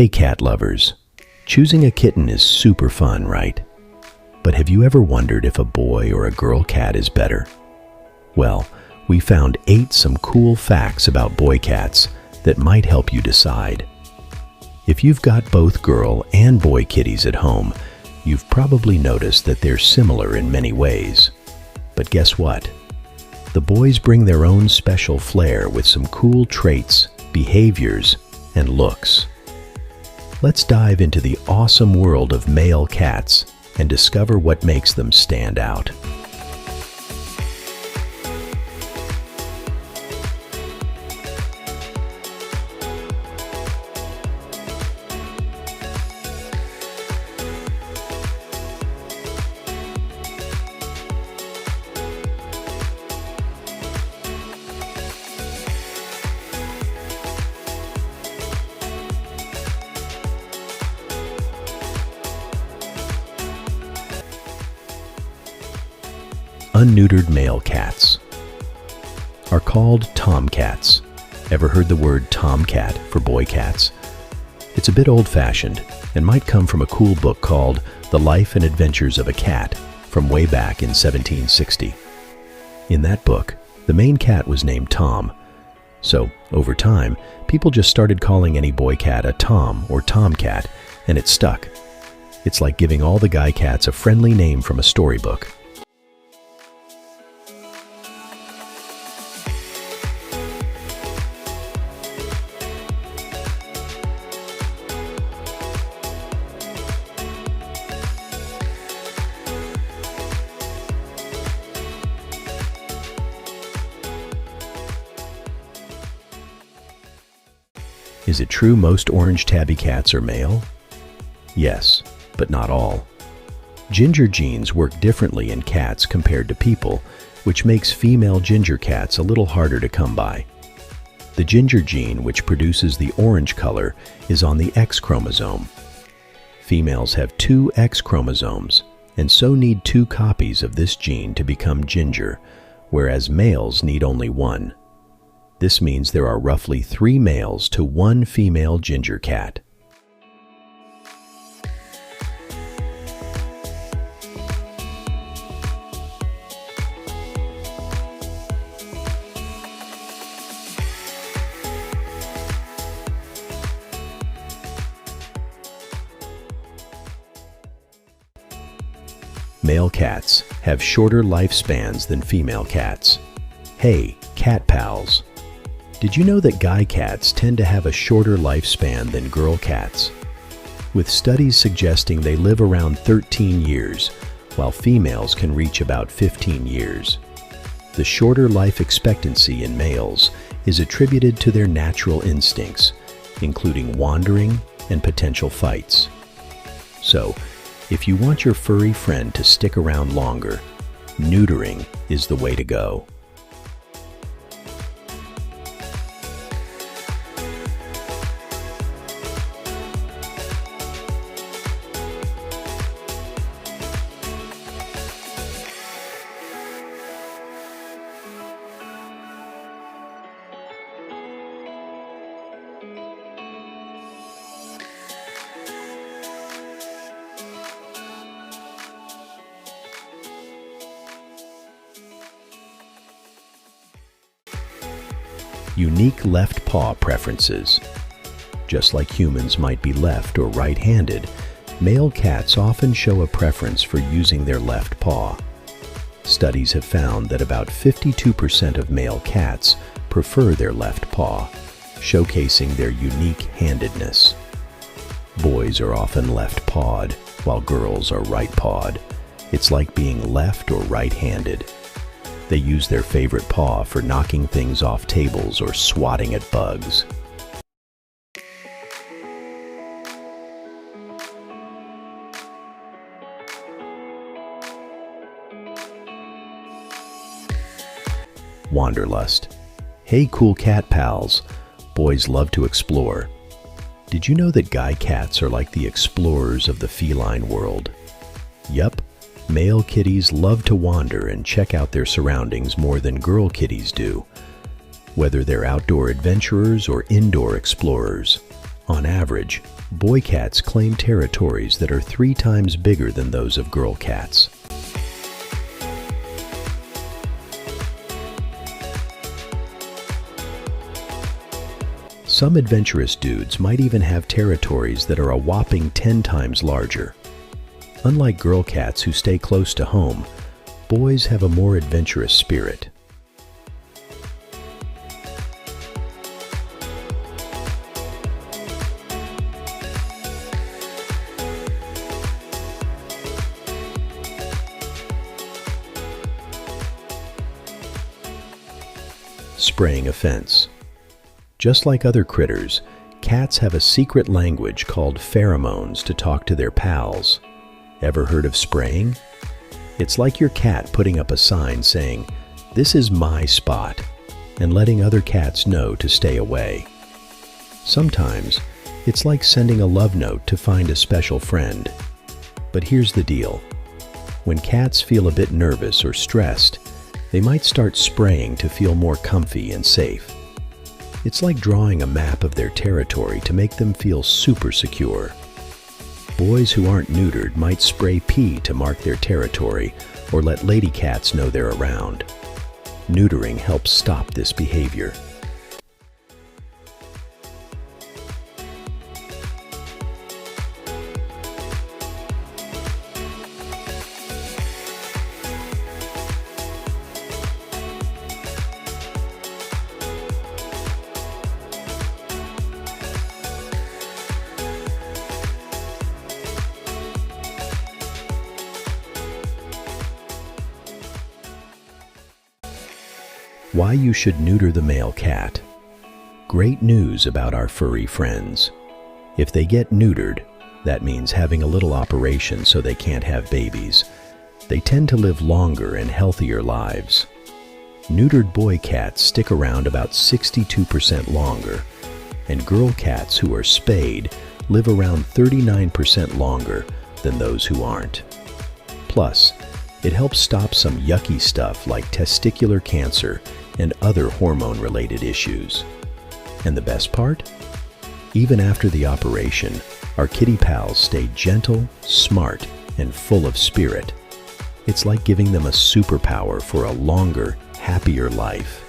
Hey cat lovers, choosing a kitten is super fun, right? But have you ever wondered if a boy or a girl cat is better? Well, we found some cool facts about boy cats that might help you decide. If you've got both girl and boy kitties at home, you've probably noticed that they're similar in many ways. But guess what? The boys bring their own special flair with some cool traits, behaviors, and looks. Let's dive into the awesome world of male cats and discover what makes them stand out. Unneutered male cats are called tomcats. Ever heard the word tomcat for boy cats? It's a bit old-fashioned and might come from a cool book called The Life and Adventures of a Cat from way back in 1760. In that book, the main cat was named Tom. So, over time, people just started calling any boy cat a Tom or tomcat, and it stuck. It's like giving all the guy cats a friendly name from a storybook. Is it true most orange tabby cats are male? Yes, but not all. Ginger genes work differently in cats compared to people, which makes female ginger cats a little harder to come by. The ginger gene, which produces the orange color, is on the X chromosome. Females have 2 X chromosomes, and so need 2 copies of this gene to become ginger, whereas males need only 1. This means there are roughly 3 males to 1 female ginger cat. Male cats have shorter lifespans than female cats. Hey, cat pals! Did you know that guy cats tend to have a shorter lifespan than girl cats? With studies suggesting they live around 13 years, while females can reach about 15 years. The shorter life expectancy in males is attributed to their natural instincts, including wandering and potential fights. So, if you want your furry friend to stick around longer, neutering is the way to go. Unique left paw preferences. Just like humans might be left or right-handed, male cats often show a preference for using their left paw. Studies have found that about 52% of male cats prefer their left paw, showcasing their unique handedness. Boys are often left-pawed, while girls are right-pawed. It's like being left or right-handed. They use their favorite paw for knocking things off tables or swatting at bugs. Wanderlust. Hey cool cat pals, boys love to explore. Did you know that guy cats are like the explorers of the feline world? Yup. Male kitties love to wander and check out their surroundings more than girl kitties do. Whether they're outdoor adventurers or indoor explorers, On average, boy cats claim territories that are 3 times bigger than those of girl cats. Some adventurous dudes might even have territories that are a whopping 10 times larger. Unlike girl cats who stay close to home, boys have a more adventurous spirit. Spraying a fence. Just like other critters, cats have a secret language called pheromones to talk to their pals. Ever heard of spraying? It's like your cat putting up a sign saying, "This is my spot," and letting other cats know to stay away. Sometimes, it's like sending a love note to find a special friend. But here's the deal. When cats feel a bit nervous or stressed, they might start spraying to feel more comfy and safe. It's like drawing a map of their territory to make them feel super secure. Boys who aren't neutered might spray pee to mark their territory or let lady cats know they're around. Neutering helps stop this behavior. Why you should neuter the male cat. Great news about our furry friends. If they get neutered, that means having a little operation so they can't have babies. They tend to live longer and healthier lives. Neutered boy cats stick around about 62% longer, and girl cats who are spayed live around 39% longer than those who aren't. Plus, it helps stop some yucky stuff like testicular cancer and other hormone-related issues. And the best part? Even after the operation, our kitty pals stay gentle, smart, and full of spirit. It's like giving them a superpower for a longer, happier life.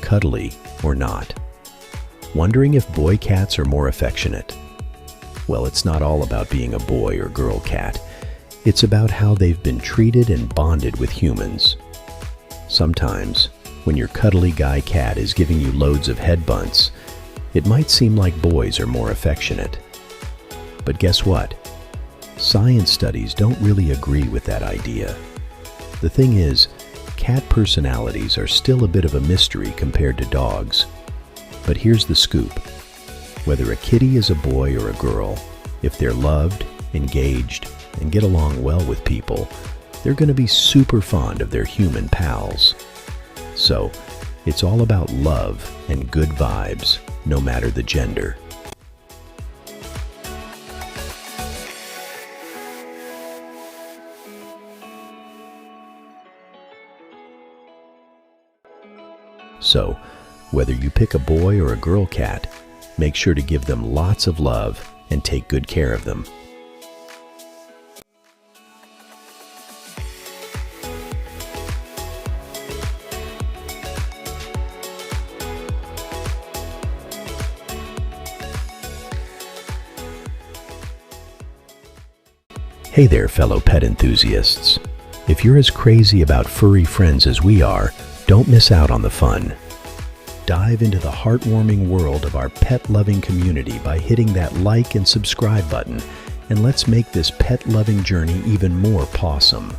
Cuddly or not. Wondering if boy cats are more affectionate? Well, it's not all about being a boy or girl cat. It's about how they've been treated and bonded with humans. Sometimes, when your cuddly guy cat is giving you loads of head bunts, it might seem like boys are more affectionate. But guess what? Science studies don't really agree with that idea. The thing is, cat personalities are still a bit of a mystery compared to dogs. But here's the scoop. Whether a kitty is a boy or a girl, if they're loved, engaged, and get along well with people, they're going to be super fond of their human pals. So, it's all about love and good vibes, no matter the gender. So, whether you pick a boy or a girl cat, make sure to give them lots of love and take good care of them. Hey there, fellow pet enthusiasts. If you're as crazy about furry friends as we are, don't miss out on the fun. Dive into the heartwarming world of our pet-loving community by hitting that like and subscribe button, and let's make this pet-loving journey even more pawsome.